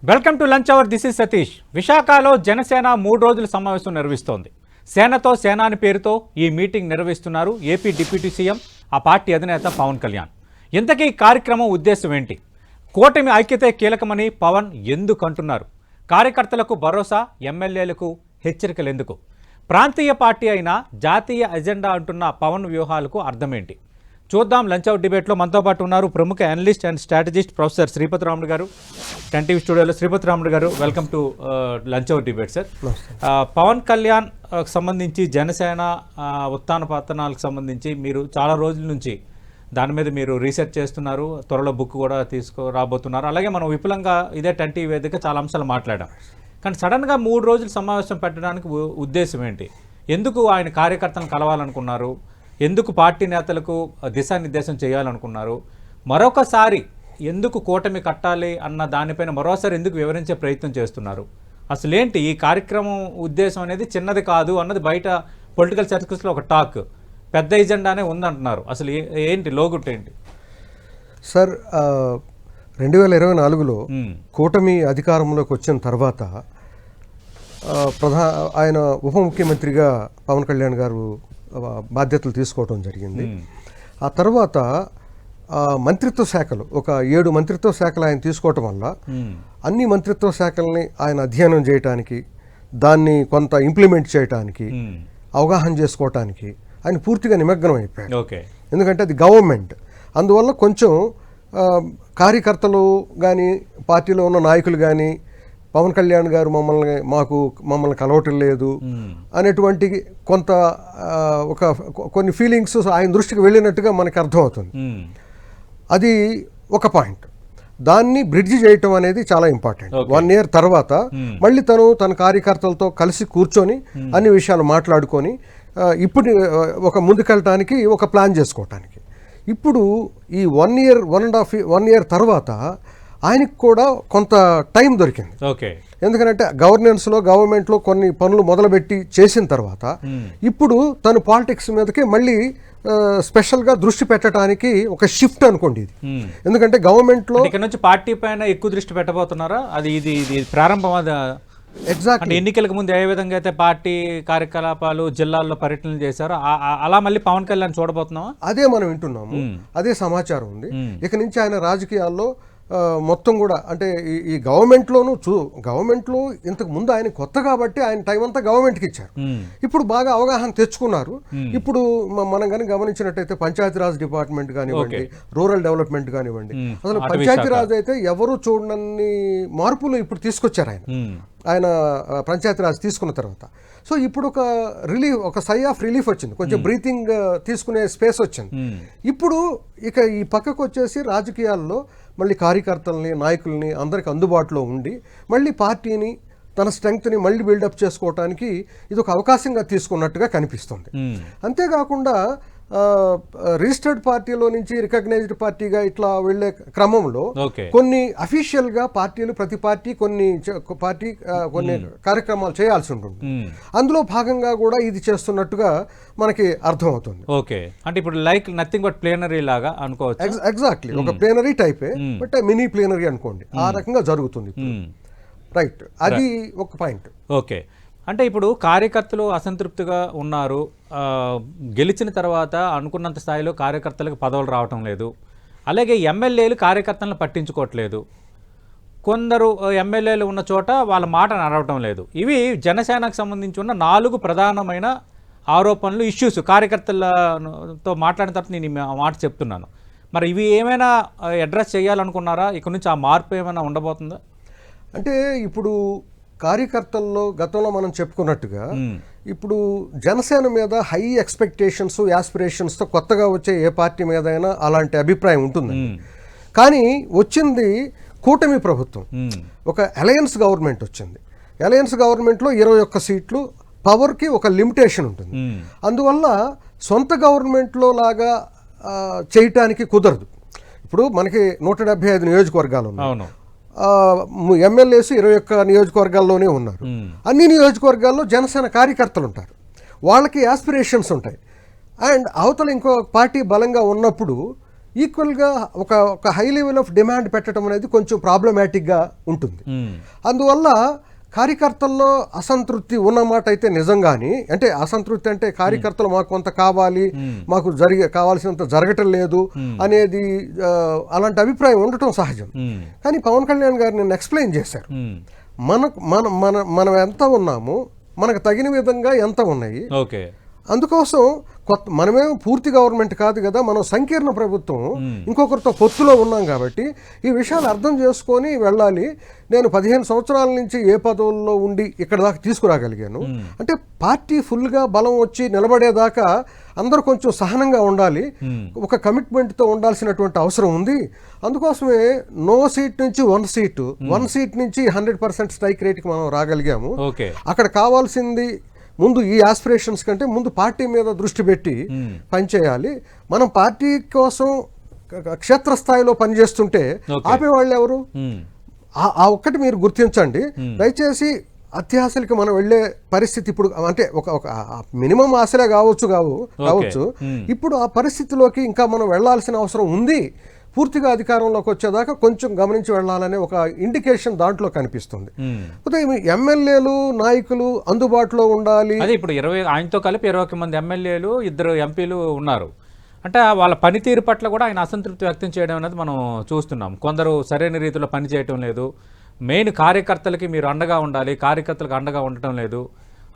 Welcome to lunch hour. This is Satish. విశాఖలో జనసేన 3 రోజుల సమావేశం నిర్వహిస్తోంది. సేనతో సేనాని పేరుతో ఈ మీటింగ్ నిర్వహిస్తున్నారు ఏపీ డిప్యూటీ సీఎం, ఆ పార్టీ అధినేత పవన్ కళ్యాణ్. ఇంతకీ కార్యక్రమం ఉద్దేశం ఏంటి? కూటమి ఐక్యతే కీలకమని పవన్ ఎందుకు అంటున్నారు? కార్యకర్తలకు భరోసా, ఎమ్మెల్యేలకు హెచ్చరికలు ఎందుకు? ప్రాంతీయ పార్టీ అయినా జాతీయ ఎజెండా అంటున్న పవన్ వ్యూహాలకు అర్థమేంటి? చూద్దాం. లంచ్ అవుట్ డిబేట్లో మనతో పాటు ఉన్నారు ప్రముఖ analyst and strategist professor Sripathi Ramudu గారు. 10 టీవీ స్టూడియోలో శ్రీపతి రాముడు గారు, welcome to lunch hour debate sir. Pawan Kalyan సంబంధించి జనసేన ఉత్థాన పతనాలకు సంబంధించి మీరు చాలా రోజుల నుంచి దాని మీద మీరు రీసెర్చ్ చేస్తున్నారు, త్వరలో బుక్ కూడా తీసుకురాబోతున్నారు. అలాగే మనం విపులంగా ఇదే 10 టీవీ వేదిక చాలా అంశాలు మాట్లాడాం. కానీ సడన్గా 3 రోజులు సమావేశం పెట్టడానికి ఉద్దేశం ఏంటి? ఎందుకు ఆయన కార్యకర్తలను కలవాలనుకున్నారు? ఎందుకు పార్టీ నేతలకు దిశానిర్దేశం చేయాలనుకున్నారు? మరొకసారి ఎందుకు కూటమి కట్టాలి అన్న దానిపైన మరోసారి ఎందుకు వివరించే ప్రయత్నం చేస్తున్నారు? అసలేంటి ఈ కార్యక్రమం ఉద్దేశం అనేది చిన్నది కాదు అన్నది బయట పొలిటికల్ సర్కిల్స్లో ఒక టాక్, పెద్ద ఎజెండానే ఉందంటున్నారు. అసలు ఏంటి లోగుట్ ఏంటి సార్? 2024లో కూటమి అధికారంలోకి వచ్చిన తర్వాత ఆయన ఉప ముఖ్యమంత్రిగా పవన్ కళ్యాణ్ గారు బాధ్యతలు తీసుకోవడం జరిగింది. ఆ తర్వాత మంత్రిత్వ శాఖలు, ఒక 7 మంత్రిత్వ శాఖలు ఆయన తీసుకోవటం వల్ల అన్ని మంత్రిత్వ శాఖల్ని ఆయన అధ్యయనం చేయటానికి, దాన్ని కొంత ఇంప్లిమెంట్ చేయటానికి, అవగాహన చేసుకోవటానికి ఆయన పూర్తిగా నిమగ్నం అయిపోయాడు. ఎందుకంటే అది గవర్నమెంట్. అందువల్ల కొంచెం కార్యకర్తలు కానీ, పార్టీలో ఉన్న నాయకులు కానీ పవన్ కళ్యాణ్ గారు మమ్మల్ని కలవటం లేదు అనేటువంటి కొన్ని ఫీలింగ్స్ ఆయన దృష్టికి వెళ్ళినట్టుగా మనకు అర్థమవుతుంది. అది ఒక పాయింట్. దాన్ని బ్రిడ్జ్ చేయటం అనేది చాలా ఇంపార్టెంట్. 1 year తర్వాత మళ్ళీ తన కార్యకర్తలతో కలిసి కూర్చొని అన్ని విషయాలు మాట్లాడుకొని ఇప్పుడు ఒక ముందుకెళ్ళటానికి ఒక ప్లాన్ చేసుకోవటానికి. ఇప్పుడు ఈ 1 year తర్వాత ఆయనకు కూడా కొంత టైం దొరికింది. ఎందుకంటే గవర్నమెంట్లో కొన్ని పనులు మొదలుపెట్టి చేసిన తర్వాత ఇప్పుడు తను పాలిటిక్స్ మీదకి మళ్ళీ స్పెషల్గా దృష్టి పెట్టడానికి ఒక షిఫ్ట్ అనుకోండి ఇది. ఎందుకంటే గవర్నమెంట్లో ఇక్కడ నుంచి పార్టీ పైన ఎక్కువ దృష్టి పెట్టబోతున్నారా? ఇది ప్రారంభం. ఎగ్జాక్ట్ ఎన్నికలకు ముందు ఏ విధంగా అయితే పార్టీ కార్యకలాపాలు జిల్లాల్లో పర్యటనలు చేశారో అలా మళ్ళీ పవన్ కళ్యాణ్ చూడబోతున్నావా? అదే మనం వింటున్నాము, అదే సమాచారం ఉంది. ఇక నుంచి ఆయన రాజకీయాల్లో మొత్తం కూడా అంటే ఈ గవర్నమెంట్లో ఇంతకు ముందు ఆయన కొత్త కాబట్టి ఆయన టైం అంతా గవర్నమెంట్కి ఇచ్చారు. ఇప్పుడు బాగా అవగాహన తెచ్చుకున్నారు. ఇప్పుడు మనం కానీ గమనించినట్టయితే పంచాయతీరాజ్ డిపార్ట్మెంట్ కానివ్వండి, రూరల్ డెవలప్మెంట్ కానివ్వండి, అసలు పంచాయతీరాజ్ అయితే ఎవరు చూడని మార్పులు ఇప్పుడు తీసుకొచ్చారు ఆయన పంచాయతీరాజ్ తీసుకున్న తర్వాత. సో ఇప్పుడు ఒక సై ఆఫ్ రిలీఫ్ వచ్చింది, కొంచెం బ్రీతింగ్ తీసుకునే స్పేస్ వచ్చింది. ఇప్పుడు ఇక ఈ పక్కకు వచ్చేసి రాజకీయాల్లో మళ్ళీ కార్యకర్తల్ని, నాయకుల్ని అందరికి అందుబాటులో ఉండి మళ్ళీ పార్టీని, తన స్ట్రెంగ్త్ని మళ్ళీ బిల్డప్ చేసుకోవటానికి ఇది ఒక అవకాశంగా తీసుకున్నట్టుగా కనిపిస్తుంది. అంతేకాకుండా రిజిస్టర్డ్ పార్టీలో నుంచి రికగ్నైజ్డ్ పార్టీగా ఇట్లా వెళ్లే క్రమంలో కొన్ని అఫీషియల్ గా ప్రతి పార్టీ కొన్ని కార్యక్రమాలు చేయాల్సి ఉంటుంది. అందులో భాగంగా కూడా ఇది చేస్తున్నట్టుగా మనకి అర్థమవుతుంది. ఓకే, అంటే ఇప్పుడు లైక్ నథింగ్ బట్ ప్లేనరీ లాగా అనుకోవచ్చు. ఎగ్జాక్ట్లీ ఒక ప్లేనరీ టైపే, బట్ మినీ ప్లేనరీ అనుకోండి, ఆ రకంగా జరుగుతుంది. రైట్, అది ఒక పాయింట్. ఓకే, అంటే ఇప్పుడు కార్యకర్తలు అసంతృప్తిగా ఉన్నారు. గెలిచిన తర్వాత అనుకున్నంత స్థాయిలో కార్యకర్తలకు పదవులు రావటం లేదు. అలాగే ఎమ్మెల్యేలు కార్యకర్తలను పట్టించుకోవట్లేదు. కొందరు ఎమ్మెల్యేలు ఉన్న చోట వాళ్ళ మాట నడవటం లేదు. ఇవి జనసేనకు సంబంధించి ఉన్న 4 ప్రధానమైన ఆరోపణలు, ఇష్యూస్. కార్యకర్తలతో మాట్లాడిన తర్వాత నేను ఈ మాట చెప్తున్నాను. మరి ఇవి ఏమైనా అడ్రస్ చేయాలనుకున్నారా? ఇక్కడ నుంచి ఆ మార్పు ఏమైనా ఉండబోతుందా? అంటే ఇప్పుడు కార్యకర్తల్లో గతంలో మనం చెప్పుకున్నట్టుగా ఇప్పుడు జనసేన మీద హై ఎక్స్పెక్టేషన్స్, యాస్పిరేషన్స్తో కొత్తగా వచ్చే ఏ పార్టీ మీద అయినా అలాంటి అభిప్రాయం ఉంటుంది. కానీ వచ్చింది కూటమి ప్రభుత్వం, ఒక అలయన్స్ గవర్నమెంట్ వచ్చింది. అలయన్స్ గవర్నమెంట్లో 21 సీట్లు, పవర్కి ఒక లిమిటేషన్ ఉంటుంది. అందువల్ల సొంత గవర్నమెంట్లో లాగా చేయటానికి కుదరదు. ఇప్పుడు మనకి 175 నియోజకవర్గాలు ఉన్నాయి. ఎమ్మెల్యేస్ 21 నియోజకవర్గాల్లోనే ఉన్నారు. అన్ని నియోజకవర్గాల్లో జనసేన కార్యకర్తలు ఉంటారు, వాళ్ళకి యాస్పిరేషన్స్ ఉంటాయి. అండ్ అవతల ఇంకో పార్టీ బలంగా ఉన్నప్పుడు ఈక్వల్గా ఒక హై లెవెల్ ఆఫ్ డిమాండ్ పెట్టడం అనేది కొంచెం ప్రాబ్లమాటిక్గా ఉంటుంది. అందువల్ల కార్యకర్తల్లో అసంతృప్తి ఉన్నమాట అయితే నిజంగాని, అంటే అసంతృప్తి అంటే కార్యకర్తలు మాకు కొంత కావాలి, మాకు కావాల్సినంత జరగటం లేదు అనేది అలాంటి అభిప్రాయం ఉండటం సహజం. కానీ పవన్ కళ్యాణ్ గారు నిన్న ఎక్స్ప్లెయిన్ చేశారు, మనం ఎంత ఉన్నాము, మనకు తగిన విధంగా ఎంత ఉన్నాయి. అందుకోసం మనమేమో పూర్తి గవర్నమెంట్ కాదు కదా, మనం సంకీర్ణ ప్రభుత్వం, ఇంకొకరితో పొత్తులో ఉన్నాం కాబట్టి ఈ విషయాలు అర్థం చేసుకొని వెళ్ళాలి. నేను 15 సంవత్సరాల నుంచి ఏ పదవుల్లో ఉండి ఇక్కడ దాకా తీసుకురాగలిగాను అంటే పార్టీ ఫుల్గా బలం వచ్చి నిలబడేదాకా అందరూ కొంచెం సహనంగా ఉండాలి, ఒక కమిట్మెంట్తో ఉండాల్సినటువంటి అవసరం ఉంది. అందుకోసమే నో సీట్ నుంచి 1 సీట్ నుంచి 100% స్ట్రైక్ రేట్కి మనం రాగలిగాము. అక్కడ కావాల్సింది ముందు ఈ ఆస్పిరేషన్స్ కంటే ముందు పార్టీ మీద దృష్టి పెట్టి పనిచేయాలి. మనం పార్టీ కోసం క్షేత్రస్థాయిలో పనిచేస్తుంటే ఆపేవాళ్ళు ఎవరు? ఆ ఒక్కటి మీరు గుర్తించండి దయచేసి. అత్యాశలకి మనం వెళ్ళే పరిస్థితి ఇప్పుడు, అంటే ఒక మినిమం ఆశలే కావచ్చు. ఇప్పుడు ఆ పరిస్థితిలోకి ఇంకా మనం వెళ్లాల్సిన అవసరం ఉంది. పూర్తిగా అధికారంలోకి వచ్చేదాకా కొంచెం గమనించి వెళ్ళాలనే ఒక ఇండికేషన్ దాంట్లో కనిపిస్తుంది. ఎమ్మెల్యేలు నాయకులు అందుబాటులో ఉండాలి. అదే ఇప్పుడు ఆయనతో కలిపి 21 మంది ఎమ్మెల్యేలు, 2 ఎంపీలు ఉన్నారు. అంటే వాళ్ళ పనితీరు పట్ల కూడా ఆయన అసంతృప్తి వ్యక్తం చేయడం అనేది మనం చూస్తున్నాం. కొందరు సరైన రీతిలో పనిచేయటం లేదు, మెయిన్ కార్యకర్తలకి మీరు అండగా ఉండాలి, కార్యకర్తలకు అండగా ఉండటం లేదు,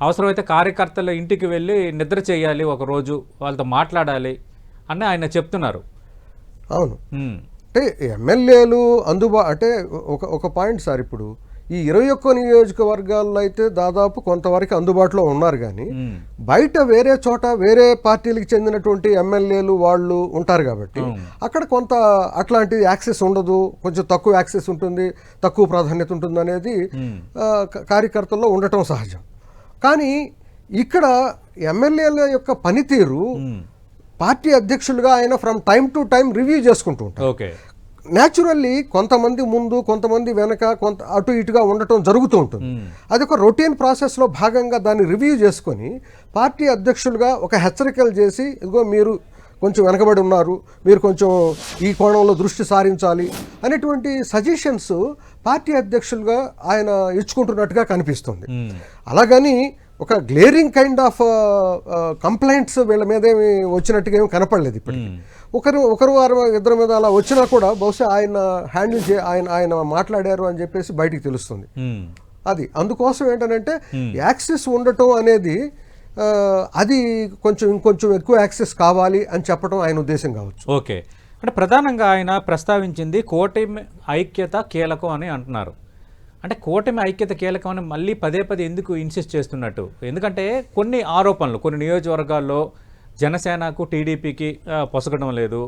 అవసరమైతే కార్యకర్తల ఇంటికి వెళ్ళి నిద్ర చేయాలి, ఒకరోజు వాళ్ళతో మాట్లాడాలి అని ఆయన చెప్తున్నారు. అవును, అంటే ఎమ్మెల్యేలు అంటే ఒక పాయింట్ సార్, ఇప్పుడు ఈ 21 నియోజకవర్గాల్లో అయితే దాదాపు కొంతవరకు అందుబాటులో ఉన్నారు. కానీ బయట వేరే చోట వేరే పార్టీలకు చెందినటువంటి ఎమ్మెల్యేలు వాళ్ళు ఉంటారు కాబట్టి అక్కడ కొంత అట్లాంటి యాక్సెస్ ఉండదు, కొంచెం తక్కువ యాక్సెస్ ఉంటుంది, తక్కువ ప్రాధాన్యత ఉంటుంది అనేది కార్యకర్తల్లో ఉండటం సహజం. కానీ ఇక్కడ ఎమ్మెల్యేల యొక్క పనితీరు పార్టీ అధ్యక్షులుగా ఆయన from time to time review చేసుకుంటూ ఉంటారు. న్యాచురల్లీ కొంతమంది ముందు, కొంతమంది వెనక, కొంత అటు ఇటుగా ఉండటం జరుగుతూ ఉంటుంది. అది ఒక రొటీన్ ప్రాసెస్లో భాగంగా దాన్ని రివ్యూ చేసుకొని పార్టీ అధ్యక్షులుగా ఒక హెచ్చరికలు చేసి, ఇదిగో మీరు కొంచెం వెనకబడి ఉన్నారు, మీరు కొంచెం ఈ కోణంలో దృష్టి సారించాలి అనేటువంటి సజెషన్స్ పార్టీ అధ్యక్షులుగా ఆయన ఇచ్చుకుంటున్నట్టుగా కనిపిస్తుంది. అలాగని ఒక గ్లేరింగ్ కైండ్ ఆఫ్ కంప్లైంట్స్ వీళ్ళ మీద ఏమి వచ్చినట్టుగా ఏమి కనపడలేదు. ఇప్పటికీ ఒకరు ఇద్దరి మీద అలా వచ్చినా కూడా బహుశా ఆయన హ్యాండిల్ ఆయన మాట్లాడారు అని చెప్పేసి బయటికి తెలుస్తుంది. అది అందుకోసం ఏంటంటే యాక్సెస్ ఉండటం అనేది అది ఇంకొంచెం ఎక్కువ యాక్సెస్ కావాలి అని చెప్పడం ఆయన ఉద్దేశం కావచ్చు. ఓకే, అంటే ప్రధానంగా ఆయన ప్రస్తావించింది కూటమి ఐక్యత కీలకం అని అంటున్నారు. అంటే కూటమి ఐక్యత కీలకం అని మళ్ళీ పదే ఎందుకు ఇన్సిస్ట్ చేస్తున్నట్టు? ఎందుకంటే కొన్ని ఆరోపణలు కొన్ని నియోజకవర్గాల్లో జనసేనకు టీడీపీకి పొసగడం లేదు,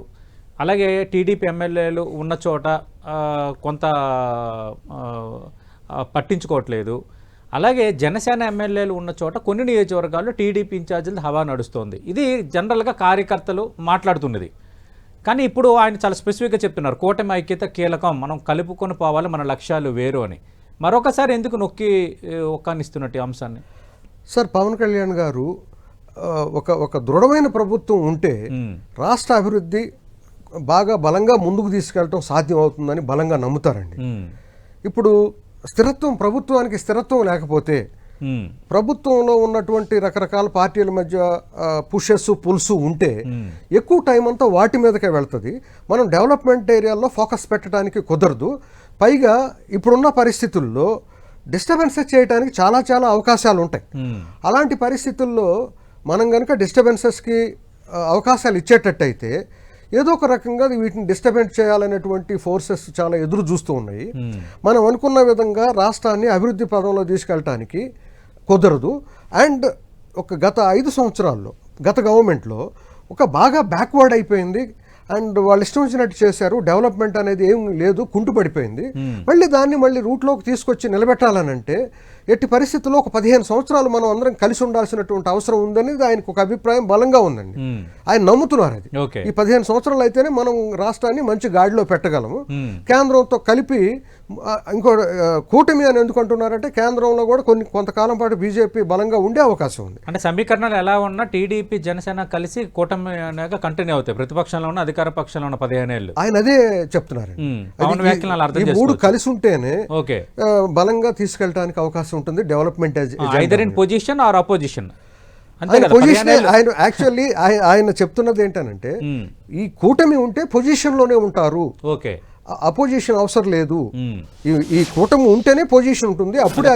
అలాగే టీడీపీ ఎమ్మెల్యేలు ఉన్న చోట కొంత పట్టించుకోవట్లేదు, అలాగే జనసేన ఎమ్మెల్యేలు ఉన్న చోట కొన్ని నియోజకవర్గాల్లో టీడీపీ ఇన్ఛార్జీలు హవా నడుస్తోంది. ఇది జనరల్గా కార్యకర్తలు మాట్లాడుతున్నది. కానీ ఇప్పుడు ఆయన చాలా స్పెసిఫిక్గా చెప్తున్నారు కూటమి ఐక్యత కీలకం, మనం కలుపుకొని పోవాలి, మన లక్ష్యాలు వేరు అని. మరొకసారి ఎందుకు నొక్కి ఒక్కానిస్తున్నట్టు ఈ అంశాన్ని? సార్, పవన్ కళ్యాణ్ గారు ఒక దృఢమైన ప్రభుత్వం ఉంటే రాష్ట్ర అభివృద్ధి బాగా బలంగా ముందుకు తీసుకెళ్ళటం సాధ్యం అవుతుందని బలంగా నమ్ముతారండి. ఇప్పుడు ప్రభుత్వానికి స్థిరత్వం లేకపోతే, ప్రభుత్వంలో ఉన్నటువంటి రకరకాల పార్టీల మధ్య పుషెస్ పుల్స్ ఉంటే ఎక్కువ టైం అంతా వాటి మీదకే వెళ్తుంది. మనం డెవలప్మెంట్ ఏరియాల్లో ఫోకస్ పెట్టడానికి కుదరదు. పైగా ఇప్పుడున్న పరిస్థితుల్లో డిస్టర్బెన్సెస్ చేయడానికి చాలా అవకాశాలు ఉంటాయి. అలాంటి పరిస్థితుల్లో మనం కనుక డిస్టర్బెన్సెస్కి అవకాశాలు ఇచ్చేటట్టయితే ఏదో ఒక రకంగా వీటిని డిస్టర్బెన్స్ చేయాలనేటువంటి ఫోర్సెస్ చాలా ఎదురు చూస్తూ ఉన్నాయి. మనం అనుకున్న విధంగా రాష్ట్రాన్ని అభివృద్ధి పదంలో తీసుకెళ్ళటానికి కుదరదు. అండ్ గత 5 సంవత్సరాల్లో గత గవర్నమెంట్లో బాగా బ్యాక్వర్డ్ అయిపోయింది. అండ్ వాళ్ళు ఇష్టం వచ్చినట్టు చేశారు. డెవలప్మెంట్ అనేది ఏం లేదు, కుంటుపడిపోయింది. మళ్ళీ రూట్లోకి తీసుకొచ్చి నిలబెట్టాలనంటే ఎట్టి పరిస్థితుల్లో 15 సంవత్సరాలు మనం అందరం కలిసి ఉండాల్సినటువంటి అవసరం ఉందని ఆయనకు ఒక అభిప్రాయం బలంగా ఉందండి. ఆయన నమ్ముతున్నారు అది. ఈ 15 సంవత్సరాలు అయితేనే మనం రాష్ట్రాన్ని మంచి గాడిలో పెట్టగలము. కేంద్రంతో కలిపి ఇంకో కూటమి అని ఎందుకు అంటున్నారంటే కేంద్రంలో కూడా కొంతకాలం పాటు బీజేపీ బలంగా ఉండే అవకాశం ఉంది. అంటే సమీకరణాలు ఎలా ఉన్నా టీడీపీ జనసేన కలిసి కూటమి అనేక కంటిన్యూ అవుతాయి. ప్రతిపక్షంలో ఉన్న అధికార పక్షంలో ఉన్న 15 ఏళ్ళు. ఆయన అదే చెప్తున్నారు. ఈ మూడు కలిసి ఉంటేనే ఓకే బలంగా తీసుకెళ్ళడానికి అవకాశం ఉంటుంది. Development either in position or opposition. ఆయన యాక్చువల్లీ ఆయన చెప్తున్నది ఏంటనంటే ఈ కూటమి ఉంటే పొజిషన్ లోనే ఉంటారు. ఓకే అపోజిషన్ అవసరం లేదు. ఈ కూటమి ఉంటేనే పొజిషన్ ఉంటుంది. అప్పుడే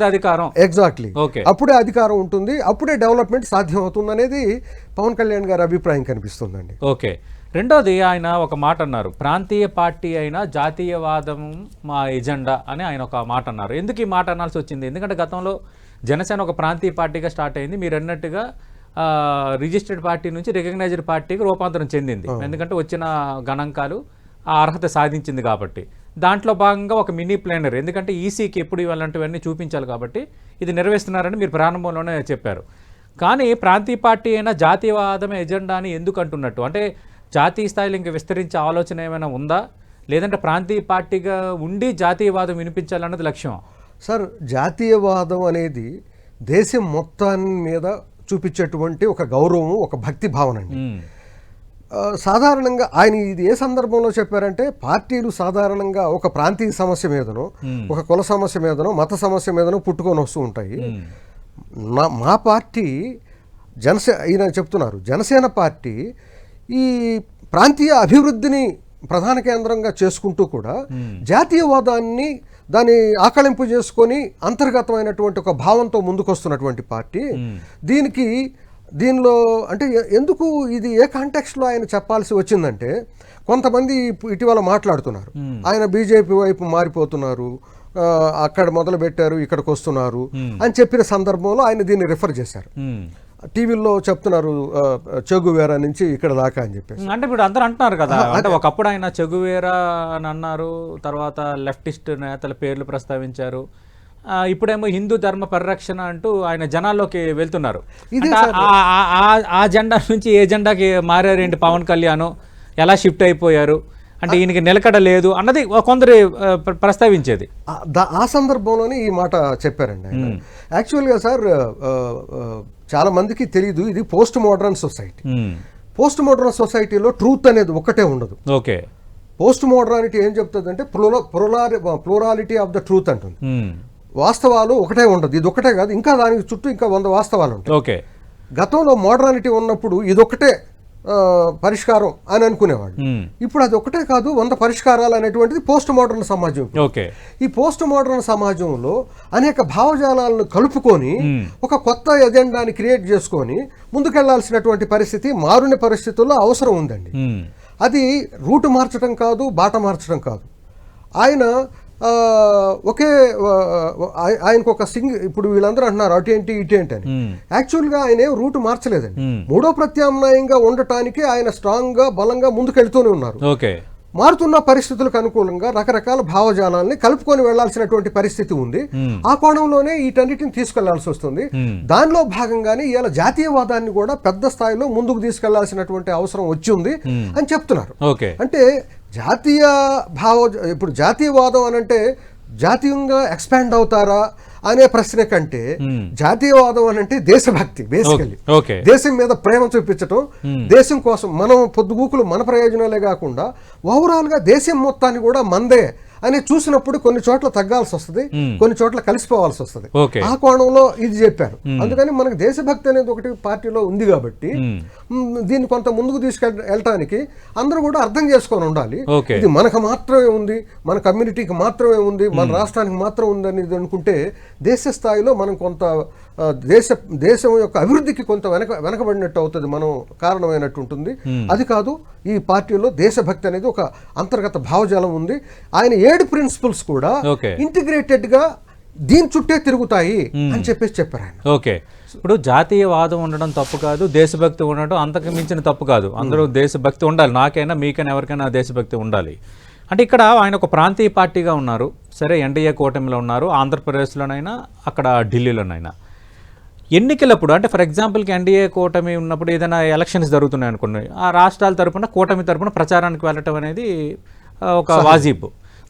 అధికారం. ఎగ్జాక్ట్లీ అప్పుడే అధికారం ఉంటుంది. అప్పుడే డెవలప్మెంట్ సాధ్యం అవుతుంది అనేది పవన్ కళ్యాణ్ గారి అభిప్రాయం కనిపిస్తుందండి. ఓకే. రెండోది ఆయన ఒక మాట అన్నారు, ప్రాంతీయ పార్టీ అయినా జాతీయవాదం మా ఎజెండా అని ఆయన ఒక మాట అన్నారు. ఎందుకు ఈ మాట అనాల్సి వచ్చింది? ఎందుకంటే గతంలో జనసేన ఒక ప్రాంతీయ పార్టీగా స్టార్ట్ అయింది. మీరు అన్నట్టుగా రిజిస్టర్డ్ పార్టీ నుంచి రికగ్నైజ్డ్ పార్టీకి రూపాంతరం చెందింది. ఎందుకంటే వచ్చిన గణాంకాలు ఆ అర్హత సాధించింది కాబట్టి. దాంట్లో భాగంగా ఒక మినీ ప్లానర్, ఎందుకంటే ఈసీకి ఎప్పుడు ఇలాంటివన్నీ చూపించాలి కాబట్టి ఇది నిర్వహిస్తున్నారని మీరు ప్రారంభంలోనే చెప్పారు. కానీ ప్రాంతీయ పార్టీ అయినా జాతీయవాదమే ఎజెండా అని ఎందుకు అంటున్నట్టు? అంటే జాతీయ స్థాయిలో ఇంకా విస్తరించే ఆలోచన ఏమైనా ఉందా, లేదంటే ప్రాంతీయ పార్టీగా ఉండి జాతీయవాదం వినిపించాలన్నది లక్ష్యం? సార్, జాతీయవాదం అనేది దేశం మొత్తాన్ని మీద చూపించేటువంటి ఒక గౌరవం, ఒక భక్తి భావన అండి. సాధారణంగా ఆయన ఇది ఏ సందర్భంలో చెప్పారంటే, పార్టీలు సాధారణంగా ఒక ప్రాంతీయ సమస్య మీదనో, ఒక కుల సమస్య మీదనో, మత సమస్య మీదనో పుట్టుకొని వస్తూ ఉంటాయి. మా పార్టీ ఈయన చెప్తున్నారు, జనసేన పార్టీ ఈ ప్రాంతీయ అభివృద్ధిని ప్రధాన కేంద్రంగా చేసుకుంటూ కూడా జాతీయవాదాన్ని దాన్ని ఆకళింపు చేసుకొని అంతర్గతమైనటువంటి ఒక భావంతో ముందుకొస్తున్నటువంటి పార్టీ. దీనిలో అంటే ఎందుకు ఇది ఏ కాంటెక్స్ట్లో ఆయన చెప్పాల్సి వచ్చిందంటే, కొంతమంది ఇటీవల మాట్లాడుతున్నారు ఆయన బీజేపీ వైపు మారిపోతున్నారు, అక్కడ మొదలు పెట్టారు ఇక్కడికి వస్తున్నారు అని చెప్పిన సందర్భంలో ఆయన దీన్ని రిఫర్ చేశారు. టీవీలో చెప్తున్నారు చెగువేరా నుంచి ఇక్కడ దాకా అని చెప్పేసి. అంటే ఇప్పుడు అందరూ అంటున్నారు కదా, అంటే ఒకప్పుడు ఆయన చెగువేరా అని అన్నారు, తర్వాత లెఫ్టిస్ట్ నేతల పేర్లు ప్రస్తావించారు, ఇప్పుడేమో హిందూ ధర్మ పరిరక్షణ అంటూ ఆయన జనాల్లోకి వెళ్తున్నారు. ఆ జెండా నుంచి ఏ జెండాకి మారారేంటి పవన్ కళ్యాణ్, ఎలా షిఫ్ట్ అయిపోయారు అంటే ఈయనకి నిలకడ లేదు అన్నది కొందరు ప్రస్తావించేది. ఆ సందర్భంలోనే ఈ మాట చెప్పారండి ఆయన. యాక్చువల్గా సార్, చాలా మందికి తెలియదు, ఇది post modern society. Post modern సొసైటీలో ట్రూత్ అనేది ఒక్కటే ఉండదు. ఓకే. పోస్ట్ మోడర్నిటీ ఏం చెప్తుంది అంటే ప్లూరాలిటీ ఆఫ్ ద ట్రూత్ అంటుంది. వాస్తవాలు ఒకటే ఉండదు. ఇది ఒకటే కాదు, ఇంకా దానికి చుట్టూ ఇంకా 100 వాస్తవాలు ఉంటాయి. ఓకే. గతంలో మోడర్నిటీ ఉన్నప్పుడు ఇదొక్కటే పరిష్కారం అని అనుకునేవాళ్ళు. ఇప్పుడు అది ఒకటే కాదు, 100 పరిష్కారాలు అనేటువంటిది పోస్ట్ మోడర్న్ సమాజం. ఈ పోస్ట్ మోడర్న్ సమాజంలో అనేక భావజాలాలను కలుపుకొని ఒక కొత్త ఎజెండాని క్రియేట్ చేసుకొని ముందుకెళ్లాల్సినటువంటి పరిస్థితి మారుని పరిస్థితుల్లో అవసరం ఉందండి. అది రూటు మార్చడం కాదు, బాట మార్చడం కాదు. ఆయన ఆయనకు ఒక ఇప్పుడు వీళ్ళందరూ అంటున్నారు అటేంటి ఇటేంటి అని. యాక్చువల్గా ఆయన రూట్ మార్చలేదండి. మూడో ప్రత్యామ్నాయంగా ఉండటానికి ఆయన స్ట్రాంగ్ గా బలంగా ముందుకెళ్తూనే ఉన్నారు. మారుతున్న పరిస్థితులకు అనుకూలంగా రకరకాల భావజాలాన్ని కలుపుకొని వెళ్లాల్సినటువంటి పరిస్థితి ఉంది. ఆ కోణంలోనే వీటన్నిటిని తీసుకెళ్లాల్సి వస్తుంది. దానిలో భాగంగానే ఇవాళ జాతీయవాదాన్ని కూడా పెద్ద స్థాయిలో ముందుకు తీసుకెళ్లాల్సినటువంటి అవసరం వచ్చింది అని చెప్తున్నారు. అంటే ఇప్పుడు జాతీయవాదం అనంటే జాతీయంగా ఎక్స్పాండ్ అవుతారా అనే ప్రశ్న కంటే జాతీయవాదం అనంటే దేశభక్తి. బేసికలీ దేశం మీద ప్రేమ చూపించటం, దేశం కోసం మనం పొద్దుగూకులు మన ప్రయోజనాలే కాకుండా ఓవరాల్ గా దేశం మొత్తాన్ని కూడా మందే అని చూసినప్పుడు కొన్ని చోట్ల తగ్గాల్సి వస్తుంది, కొన్ని చోట్ల కలిసిపోవాల్సి వస్తుంది. ఆ కోణంలో ఇది చెప్పారు. అందుకని మనకు దేశభక్తి అనేది ఒకటి పార్టీలో ఉంది కాబట్టి దీన్ని కొంత ముందుకు తీసుకెళ్ళటానికి అందరూ కూడా అర్థం చేసుకొని ఉండాలి. ఇది మనకు మాత్రమే ఉంది, మన కమ్యూనిటీకి మాత్రమే ఉంది, మన రాష్ట్రానికి మాత్రం ఉంది అనేది అనుకుంటే దేశ స్థాయిలో మనం కొంత దేశం యొక్క అభివృద్ధికి కొంత వెనకబడినట్టు అవుతుంది, మనం కారణమైనట్టు ఉంటుంది. అది కాదు, ఈ పార్టీలో దేశభక్తి అనేది ఒక అంతర్గత భావజాలం ఉంది. ఆయన 7 ప్రిన్సిపల్స్ కూడా ఇంటిగ్రేటెడ్ గా దీని చుట్టే తిరుగుతాయి అని చెప్పారు ఆయన. ఓకే. ఇప్పుడు జాతీయవాదం ఉండడం తప్పు కాదు, దేశభక్తి ఉండడం అంతకు మించిన తప్పు కాదు. అందరూ దేశభక్తి ఉండాలి, నాకైనా మీకైనా ఎవరికైనా దేశభక్తి ఉండాలి. అంటే ఇక్కడ ఆయన ఒక ప్రాంతీయ పార్టీగా ఉన్నారు, సరే ఎన్డీఏ కూటమిలో ఉన్నారు, ఆంధ్రప్రదేశ్లోనైనా అక్కడ ఢిల్లీలోనైనా. ఎన్నికలప్పుడు అంటే ఫర్ ఎగ్జాంపుల్కి ఎన్డీఏ కూటమి ఉన్నప్పుడు ఏదైనా ఎలక్షన్స్ జరుగుతున్నాయి అనుకోండి, ఆ రాష్ట్రాల తరపున కూటమి తరపున ప్రచారానికి వెళ్ళటం అనేది ఒక వాజిబ్.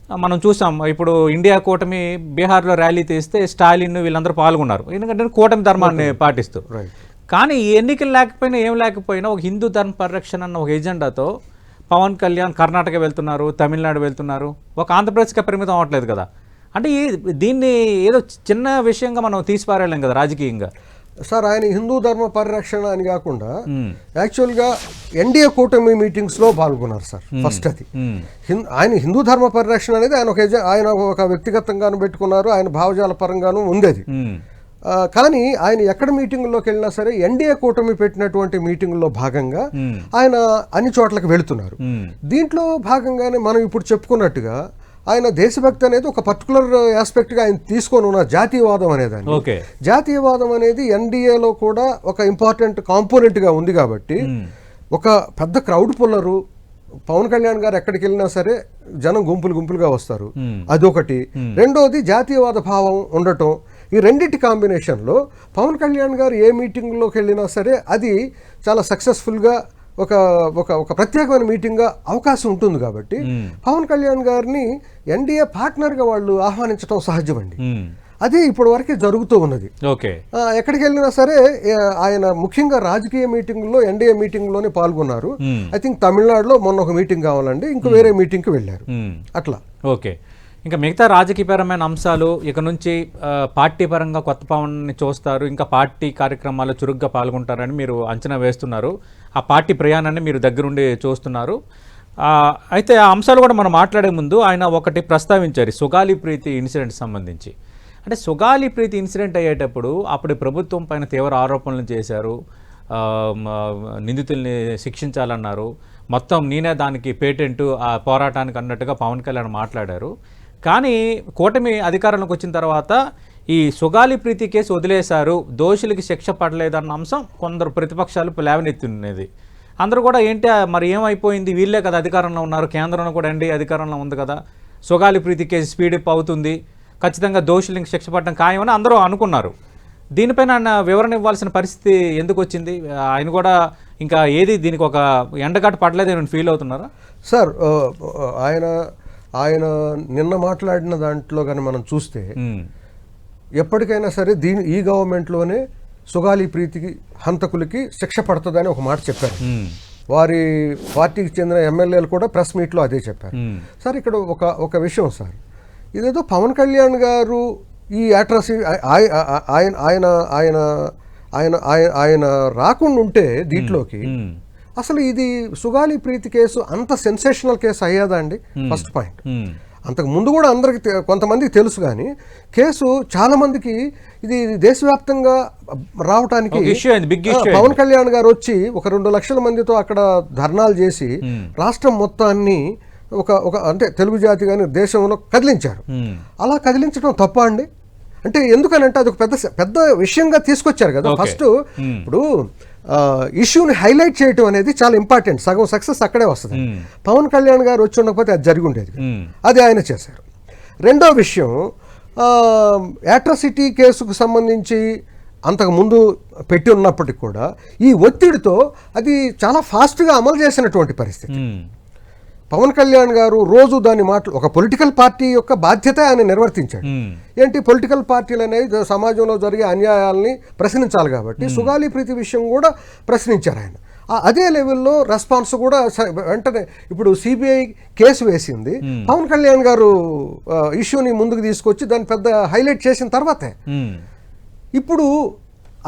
మనం చూసాం ఇప్పుడు ఇండియా కూటమి బీహార్లో ర్యాలీ తీస్తే స్టాలిన్ వీళ్ళందరూ పాల్గొన్నారు, ఎందుకంటే కూటమి ధర్మాన్ని పాటిస్తూ. కానీ ఈ ఎన్నికలు లేకపోయినా ఏం లేకపోయినా ఒక హిందూ ధర్మ పరిరక్షణ అన్న ఒక ఎజెండాతో పవన్ కళ్యాణ్ కర్ణాటక వెళ్తున్నారు, తమిళనాడు వెళ్తున్నారు, ఒక ఆంధ్రప్రదేశ్కి పరిమితం అవ్వట్లేదు కదా. అంటే దీన్ని ఏదో చిన్న విషయంగా మనం తీసిపారేయలేం కదా రాజకీయంగా. సార్ ఆయన హిందూ ధర్మ పరిరక్షణ అని కాకుండా యాక్చువల్గా ఎన్డీఏ కూటమి మీటింగ్స్లో పాల్గొన్నారు సార్. ఫస్ట్ అది ఆయన హిందూ ధర్మ పరిరక్షణ అనేది ఆయన ఒక వ్యక్తిగతంగాను పెట్టుకున్నారు, ఆయన భావజాల పరంగాను ఉంది అది. కానీ ఆయన ఎక్కడ మీటింగుల్లోకి వెళ్ళినా సరే ఎన్డీఏ కూటమి పెట్టినటువంటి మీటింగుల్లో భాగంగా ఆయన అన్ని చోట్లకి వెళుతున్నారు. దీంట్లో భాగంగానే మనం ఇప్పుడు చెప్పుకున్నట్టుగా ఆయన దేశభక్తి అనేది ఒక పర్టికులర్ ఆస్పెక్ట్గా ఆయన తీసుకొని ఉన్న జాతీయవాదం అనేదాన్ని, జాతీయవాదం అనేది ఎన్డీఏలో కూడా ఒక ఇంపార్టెంట్ కాంపోనెంట్గా ఉంది. కాబట్టి ఒక పెద్ద క్రౌడ్ పుల్లరు పవన్ కళ్యాణ్ గారు ఎక్కడికి వెళ్ళినా సరే జనం గుంపులుగా వస్తారు, అదొకటి. రెండోది జాతీయవాద భావం ఉండటం. ఈ రెండింటి కాంబినేషన్లో పవన్ కళ్యాణ్ గారు ఏ మీటింగ్లోకి వెళ్ళినా సరే అది చాలా సక్సెస్ఫుల్గా ఒక ఒక ఒక ప్రత్యేకమైన మీటింగ్గా అవకాశం ఉంటుంది. కాబట్టి పవన్ కళ్యాణ్ గారిని ఎన్డీఏ పార్ట్నర్గా వాళ్ళు ఆహ్వానించడం సహజమండి. అదే ఇప్పటి వరకే జరుగుతూ ఉన్నది. ఎక్కడికి వెళ్ళినా సరే ఆయన ముఖ్యంగా రాజకీయ మీటింగ్లో ఎన్డీఏ మీటింగ్లోనే పాల్గొన్నారు. ఐ థింక్ తమిళనాడులో మొన్న ఒక మీటింగ్ కావాలండి, ఇంకో వేరే మీటింగ్కి వెళ్ళారు అట్లా. ఓకే, ఇంకా మిగతా రాజకీయపరమైన అంశాలు ఇక నుంచి పార్టీ పరంగా కొత్త పవన్ని చూస్తారు, ఇంకా పార్టీ కార్యక్రమాల్లో చురుగ్గా పాల్గొంటారని మీరు అంచనా వేస్తున్నారు. ఆ పార్టీ ప్రయాణాన్ని మీరు దగ్గరుండి చూస్తున్నారు. అయితే ఆ అంశాలు కూడా మనం మాట్లాడే ముందు ఆయన ఒకటి ప్రస్తావించారు, సుగాలి ప్రీతి ఇన్సిడెంట్ సంబంధించి. అంటే సుగాలి ప్రీతి ఇన్సిడెంట్ అయ్యేటప్పుడు అప్పుడు ప్రభుత్వం పైన తీవ్ర ఆరోపణలు చేశారు, నిందితుల్ని శిక్షించాలన్నారు, మొత్తం నేనే దానికి పేటెంట్ ఆ పోరాటానికి అన్నట్టుగా పవన్ కళ్యాణ్ మాట్లాడారు. కానీ కూటమి అధికారంలోకి వచ్చిన తర్వాత ఈ సుగాలి ప్రీతి కేసు వదిలేశారు, దోషులకి శిక్ష పడలేదన్న అంశం కొందరు ప్రతిపక్షాలు లేవనెత్తున్నది. అందరూ కూడా ఏంటి మరి ఏమైపోయింది, వీళ్ళే కదా అధికారంలో ఉన్నారు, కేంద్రంలో కూడా ఎన్డీఏ అధికారంలో ఉంది కదా, సుగాలి ప్రీతి కేసు స్పీడప్ అవుతుంది, ఖచ్చితంగా దోషులకి శిక్ష పడడం ఖాయమని అందరూ అనుకున్నారు. దీనిపైన ఆయన వివరణ ఇవ్వాల్సిన పరిస్థితి ఎందుకు వచ్చింది? ఆయన కూడా ఇంకా ఏది దీనికి ఒక ఎండగట్టు పడలేదని ఫీల్ అవుతున్నారా? సార్ ఆయన నిన్న మాట్లాడిన దాంట్లో కానీ మనం చూస్తే ఎప్పటికైనా సరే ఈ గవర్నమెంట్లోనే సుగాలి ప్రీతికి హంతకులకి శిక్ష పడుతుందని ఒక మాట చెప్పారు. వారి పార్టీకి చెందిన ఎమ్మెల్యేలు కూడా ప్రెస్ మీట్లో అదే చెప్పారు. సార్ ఇక్కడ ఒక విషయం సార్, ఇదేదో పవన్ కళ్యాణ్ గారు ఈ అట్రాసిటీ ఆయన ఆయన ఆయన ఆయన రాకుండా ఉంటే దీంట్లోకి అసలు ఇది సుగాలి ప్రీతి కేసు అంత సెన్సేషనల్ కేసు అయ్యేదా అండి? First point. అంతకు ముందు కూడా అందరికి కొంతమందికి తెలుసు, కానీ కేసు చాలా మందికి ఇది దేశవ్యాప్తంగా రావటానికి పవన్ కళ్యాణ్ గారు వచ్చి ఒక 2 లక్షల మందితో అక్కడ ధర్నాలు చేసి రాష్ట్రం మొత్తాన్ని ఒక అంటే తెలుగు జాతి కానీ దేశంలో కదిలించారు. అలా కదిలించడం తప్ప అండి? అంటే ఎందుకనంటే అది ఒక పెద్ద విషయంగా తీసుకొచ్చారు కదా. ఫస్ట్ ఇప్పుడు ఇష్యూని హైలైట్ చేయటం అనేది చాలా ఇంపార్టెంట్, సగం సక్సెస్ అక్కడే వస్తుంది. పవన్ కళ్యాణ్ గారు వచ్చి ఉండకపోతే అది జరిగి ఉండేది, అది ఆయన చేశారు. రెండో విషయం, అట్రాసిటీ కేసుకు సంబంధించి అంతకుముందు పెట్టి ఉన్నప్పటికీ కూడా ఈ ఒత్తిడితో అది చాలా ఫాస్ట్గా అమలు చేసినటువంటి పరిస్థితి. పవన్ కళ్యాణ్ గారు రోజు దాన్ని ఒక పొలిటికల్ పార్టీ యొక్క బాధ్యత ఆయన నిర్వర్తించాడు. ఏంటి, పొలిటికల్ పార్టీలు అనేవి సమాజంలో జరిగే అన్యాయాల్ని ప్రశ్నించాలి కాబట్టి సుగాలి ప్రీతి విషయం కూడా ప్రశ్నించారు ఆయన. అదే లెవెల్లో రెస్పాన్స్ కూడా వెంటనే ఇప్పుడు సిబిఐ కేసు వేసింది, పవన్ కళ్యాణ్ గారు ఇష్యూని ముందుకు తీసుకొచ్చి దాన్ని పెద్ద హైలైట్ చేసిన తర్వాతే ఇప్పుడు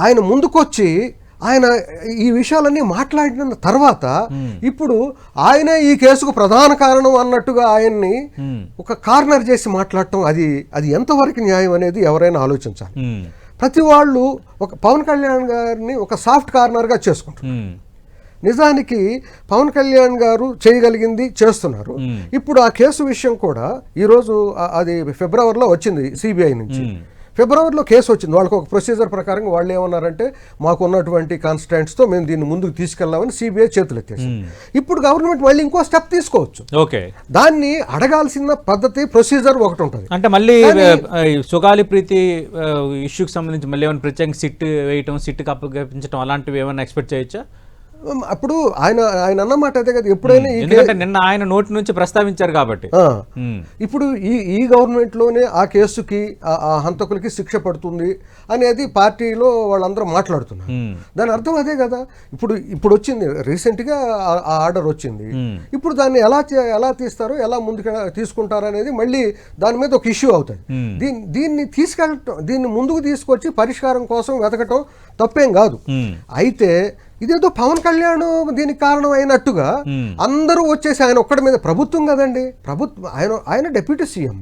ఆయన ముందుకొచ్చి ఆయన ఈ విషయాలన్నీ మాట్లాడిన తర్వాత ఇప్పుడు ఆయనే ఈ కేసుకు ప్రధాన కారణం అన్నట్టుగా ఆయన్ని ఒక కార్నర్ చేసి మాట్లాడటం అది ఎంతవరకు న్యాయం అనేది ఎవరైనా ఆలోచించాలి. ప్రతి వాళ్ళు ఒక పవన్ కళ్యాణ్ గారిని ఒక సాఫ్ట్ కార్నర్గా చేసుకుంటారు. నిజానికి పవన్ కళ్యాణ్ గారు చేయగలిగింది చేస్తున్నారు. ఇప్పుడు ఆ కేసు విషయం కూడా ఈరోజు అది ఫిబ్రవరిలో వచ్చింది సిబిఐ నుంచి. ఫిబ్రవరిలో కేసు వచ్చింది. వాళ్ళకి ఒక ప్రొసీజర్ ప్రకారం వాళ్ళు ఏమన్నారంటే మాకు ఉన్నటువంటి కాన్స్టెంట్స్తో మేము దీన్ని ముందుకు తీసుకెళ్లామని సిబిఐ చేతులు ఎత్తేసింది. ఇప్పుడు గవర్నమెంట్ మళ్ళీ ఇంకో స్టెప్ తీసుకోవచ్చు. దాన్ని అడగాల్సిన పద్ధతి ప్రొసీజర్ ఒకటి ఉంటుంది. అంటే మళ్ళీ సుగాలి ప్రీతి ఇష్యూకి సంబంధించి మళ్ళీ ఏమైనా ప్రత్యేకంగా సిట్ వేయటం, సిట్కి అప్పగించడం అలాంటివి ఏమైనా ఎక్స్పెక్ట్ చేయొచ్చా? అప్పుడు ఆయన ఆయన అన్నమాట అదే కదా, ఎప్పుడైనా ఎందుకంటే నిన్న ఆయన నోటి నుంచి ప్రస్తావించారు కాబట్టి. ఇప్పుడు ఈ గవర్నమెంట్ లోనే ఆ కేసుకి ఆ హంతకులకి శిక్ష పడుతుంది అనేది పార్టీలో వాళ్ళందరూ మాట్లాడుతున్నారు. దాని అర్థం అదే కదా. ఇప్పుడు వచ్చింది రీసెంట్ గా ఆ ఆర్డర్ వచ్చింది. ఇప్పుడు దాన్ని ఎలా తీస్తారో, ఎలా ముందుకు తీసుకుంటారో అనేది మళ్ళీ దాని మీద ఒక ఇష్యూ అవుతుంది. దీన్ని ముందుకు తీసుకొచ్చి పరిష్కారం కోసం వెతకటం తప్పేం కాదు. అయితే ఇదేదో పవన్ కళ్యాణ్ దీనికి కారణం అయినట్టుగా అందరూ వచ్చేసి ఆయన ఒక్కడి మీద, ప్రభుత్వం కదండి, ఆయన డిప్యూటీ సీఎం,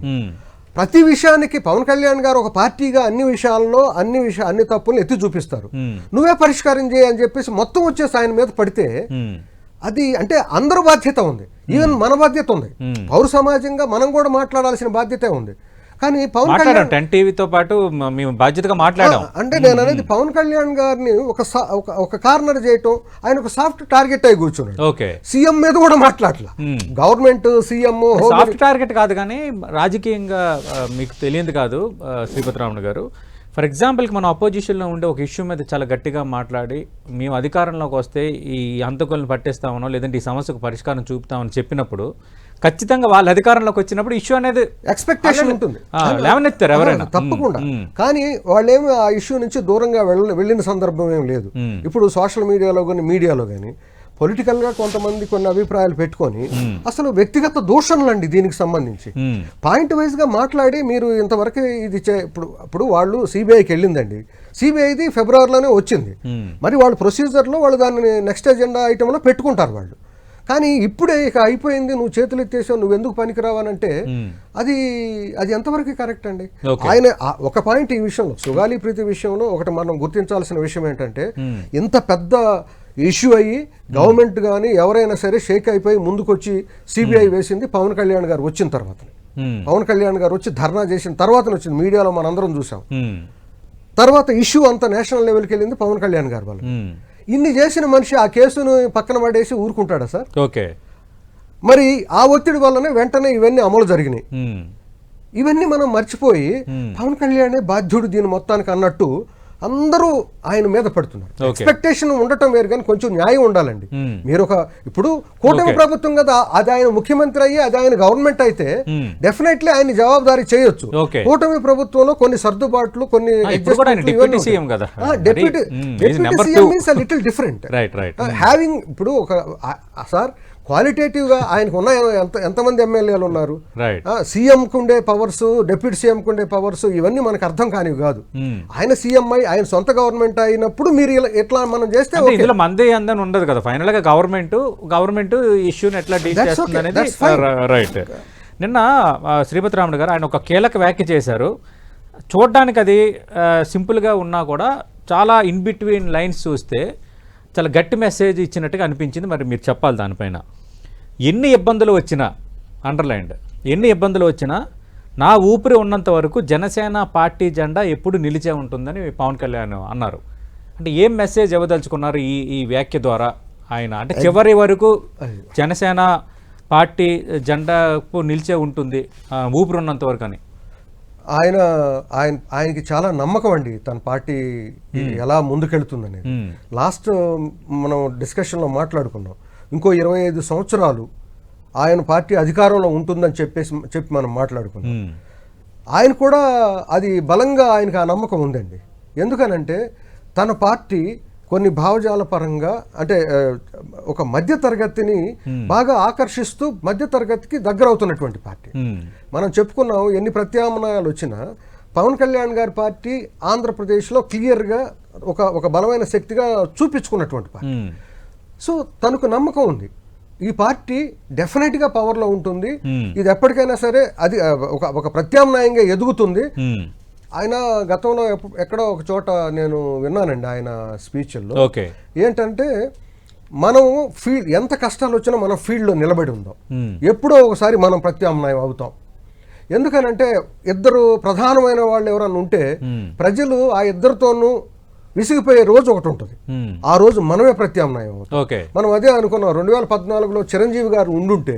ప్రతి విషయానికి పవన్ కళ్యాణ్ గారు ఒక పార్టీగా అన్ని విషయాల్లో అన్ని తప్పులను ఎత్తి చూపిస్తారు. నువ్వే పరిష్కారం చేయి అని చెప్పేసి మొత్తం వచ్చేసి ఆయన మీద పడితే అది అంటే అందరూ బాధ్యత ఉంది. ఈవెన్ మన బాధ్యత ఉంది, పౌర సమాజంగా మనం కూడా మాట్లాడాల్సిన బాధ్యత ఉంది. కానీ పవన్ కళ్యాణ్ టీవీతో పాటు మేము బాధ్యతగా మాట్లాడాం. అంటే నేను అనేది పవన్ కళ్యాణ్ గారిని ఒక కార్నర్ చేయటం, ఆయన ఒక సాఫ్ట్ టార్గెట్ అయి కూర్చున్నాడు. ఓకే, సీఎం మీద కూడా మాట్లాడలా. గవర్నమెంట్ సీఎం సాఫ్ట్ టార్గెట్ కాదు, కానీ రాజకీయంగా మీకు తెలియదు కాదు శ్రీపతిరాముడు గారు. ఫర్ ఎగ్జాంపుల్కి మనం అపోజిషన్లో ఉండే ఒక ఇష్యూ మీద చాలా గట్టిగా మాట్లాడి మేము అధికారంలోకి వస్తే ఈ హంతకులను పట్టేస్తామనో లేదంటే ఈ సమస్యకు పరిష్కారం చూపుతామని చెప్పినప్పుడు ఖచ్చితంగా వాళ్ళ అధికారంలోకి వచ్చినప్పుడు ఇష్యూ అనేది ఎక్స్పెక్టేషన్ ఉంటుంది, లేవనెత్తారు ఎవరైనా తప్పకుండా. కానీ వాళ్ళేమి ఆ ఇష్యూ నుంచి దూరంగా వెళ్ళిన సందర్భం ఏం లేదు. ఇప్పుడు సోషల్ మీడియాలో కానీ పొలిటికల్ గా కొంతమంది కొన్ని అభిప్రాయాలు పెట్టుకొని అసలు వ్యక్తిగత దూషణలండి దీనికి సంబంధించి పాయింట్ వైజ్ గా మాట్లాడి మీరు ఇంతవరకు ఇది ఇప్పుడు వాళ్ళు సిబిఐకి వెళ్ళిందండి, సిబిఐది ఫిబ్రవరిలోనే వచ్చింది. మరి వాళ్ళు ప్రొసీజర్లో వాళ్ళు దాన్ని నెక్స్ట్ ఎజెండా ఐటెంలో పెట్టుకుంటారు వాళ్ళు. కానీ ఇప్పుడే ఇక అయిపోయింది, నువ్వు చేతులు ఎత్తేసావు, నువ్వు ఎందుకు పనికిరావనంటే అది ఎంతవరకు కరెక్ట్ అండి? ఆయన ఒక పాయింట్ ఈ విషయంలో, సుగాలి ప్రీతి విషయంలో ఒకటి మనం గుర్తించాల్సిన విషయం ఏంటంటే, ఇంత పెద్ద ఇష్యూ అయ్యి గవర్నమెంట్ కానీ ఎవరైనా సరే షేక్ అయిపోయి ముందుకొచ్చి సిబిఐ వేసింది పవన్ కళ్యాణ్ గారు వచ్చిన తర్వాత. పవన్ కళ్యాణ్ గారు వచ్చి ధర్నా చేసిన తర్వాత వచ్చింది, మీడియాలో మనందరం చూసాం. తర్వాత ఇష్యూ అంత నేషనల్ లెవెల్కి వెళ్ళింది పవన్ కళ్యాణ్ గారు వాళ్ళు. ఇన్ని చేసిన మనిషి ఆ కేసును పక్కన పడేసి ఊరుకుంటాడా సార్? ఓకే, మరి ఆ ఒత్తిడి వల్లనే వెంటనే ఇవన్నీ అమలు జరిగినాయి. ఇవన్నీ మనం మర్చిపోయి పవన్ కళ్యాణే బాధ్యుడు దీని మొత్తానికి అన్నట్టు అందరూ ఆయన మీద పడుతున్నారు. ఎక్స్పెక్టేషన్ ఉండటం వేరు, కానీ కొంచెం న్యాయం ఉండాలండి. మీరు ఇప్పుడు కూటమి ప్రభుత్వం కదా, అది ఆయన ముఖ్యమంత్రి అయ్యి అది ఆయన గవర్నమెంట్ అయితే డెఫినెట్లీ ఆయన జవాబుదారీ చేయొచ్చు. కూటమి ప్రభుత్వంలో కొన్ని సర్దుబాట్లు, కొన్ని deputy CM is a little different having. ఇప్పుడు ఒక సార్ క్వాలిటేటివ్ గా ఆయనకు ఉన్న ఎంతమంది ఎమ్మెల్యేలు ఉన్నారు, సీఎంకు ఉండే పవర్స్, డిప్యూటీ సీఎంకు ఉండే పవర్స్, ఇవన్నీ మనకు అర్థం కానివి కాదు. ఆయన సీఎం అయి ఆయన సొంత గవర్నమెంట్ అయినప్పుడు మీరు ఎట్లా మనం చేస్తే ఇందులో మందే అందని ఉండదు కదా. ఫైనల్ గా గవర్నమెంట్ ఇష్యూని ఎట్లా డీల్ చేస్తుంది అనేది రైట్. నిన్న శ్రీపతిరాముడు గారు ఆయన ఒక కీలక వ్యాఖ్య చేశారు. చూడడానికి అది సింపుల్గా ఉన్నా కూడా చాలా ఇన్ బిట్వీన్ లైన్స్ చూస్తే చాలా గట్టి మెసేజ్ ఇచ్చినట్టుగా అనిపించింది. మరి మీరు చెప్పాలి దానిపైన. ఎన్ని ఇబ్బందులు వచ్చినా, అండర్లైన్డ్, ఎన్ని ఇబ్బందులు వచ్చినా నా ఊపిరి ఉన్నంత వరకు జనసేన పార్టీ జెండా ఎప్పుడు నిలిచే ఉంటుందని పవన్ కళ్యాణ్ అన్నారు. అంటే ఏం మెసేజ్ ఇవ్వదలుచుకున్నారు ఈ వ్యాఖ్య ద్వారా ఆయన? అంటే చివరి వరకు జనసేన పార్టీ జెండాకు నిలిచే ఉంటుంది ఊపిరి ఉన్నంత వరకు అని. ఆయనకి చాలా నమ్మకం అండి తన పార్టీ ఎలా ముందుకెళ్తుందని. లాస్ట్ మనం డిస్కషన్లో మాట్లాడుకున్నాం, ఇంకో 25 సంవత్సరాలు ఆయన పార్టీ అధికారంలో ఉంటుందని చెప్పి మనం మాట్లాడుకున్నాం. ఆయన కూడా అది బలంగా ఆయనకు ఆ నమ్మకం ఉందండి. ఎందుకనంటే తన పార్టీ కొన్ని భావజాల పరంగా అంటే ఒక మధ్య తరగతిని బాగా ఆకర్షిస్తూ మధ్య తరగతికి దగ్గర అవుతున్నటువంటి పార్టీ. మనం చెప్పుకున్నాం ఎన్ని ప్రత్యామ్నాయాలు వచ్చినా పవన్ కళ్యాణ్ గారి పార్టీ ఆంధ్రప్రదేశ్లో క్లియర్గా ఒక బలమైన శక్తిగా చూపించుకున్నటువంటి పార్టీ. సో తనకు నమ్మకం ఉంది ఈ పార్టీ డెఫినెట్గా పవర్లో ఉంటుంది, ఇది ఎప్పటికైనా సరే అది ఒక ప్రత్యామ్నాయంగా ఎదుగుతుంది. ఆయన గతంలో ఎక్కడో ఒక చోట నేను విన్నానండి ఆయన స్పీచ్ల్లో, ఏంటంటే మనం ఎంత కష్టాలు వచ్చినా మనం ఫీల్డ్లో నిలబడి ఉందాం, ఎప్పుడో ఒకసారి మనం ప్రత్యామ్నాయం అవుతాం. ఎందుకనంటే ఇద్దరు ప్రధానమైన వాళ్ళు ఎవరన్నా ఉంటే ప్రజలు ఆ ఇద్దరితోనూ విసిగిపోయే రోజు ఒకటి ఉంటుంది, ఆ రోజు మనమే ప్రత్యామ్నాయం అవుతాం. మనం అదే అనుకున్నాం 2014లో చిరంజీవి గారు ఉండుంటే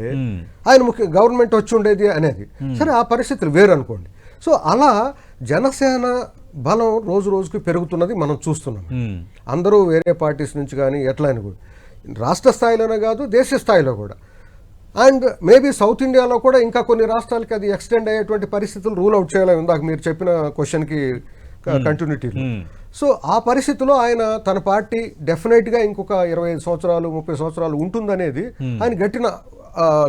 ఆయన గవర్నమెంట్ వచ్చి ఉండేది అనేది. సరే ఆ పరిస్థితులు వేరు అనుకోండి. సో అలా జనసేన బలం రోజు రోజుకి పెరుగుతున్నది మనం చూస్తున్నాం. అందరూ వేరే పార్టీస్ నుంచి కానీ ఎట్లా అని కూడా రాష్ట్ర స్థాయిలోనే కాదు, దేశ స్థాయిలో కూడా. అండ్ మేబీ సౌత్ ఇండియాలో కూడా ఇంకా కొన్ని రాష్ట్రాలకి అది ఎక్స్టెండ్ అయ్యేటువంటి పరిస్థితులు రూల్ అవుట్ చేయాలి, ఇందాక మీరు చెప్పిన క్వశ్చన్కి కంటిన్యూటీ. సో ఆ పరిస్థితిలో ఆయన తన పార్టీ డెఫినెట్గా ఇంకొక 25 సంవత్సరాలు 30 సంవత్సరాలు ఉంటుందనేది ఆయన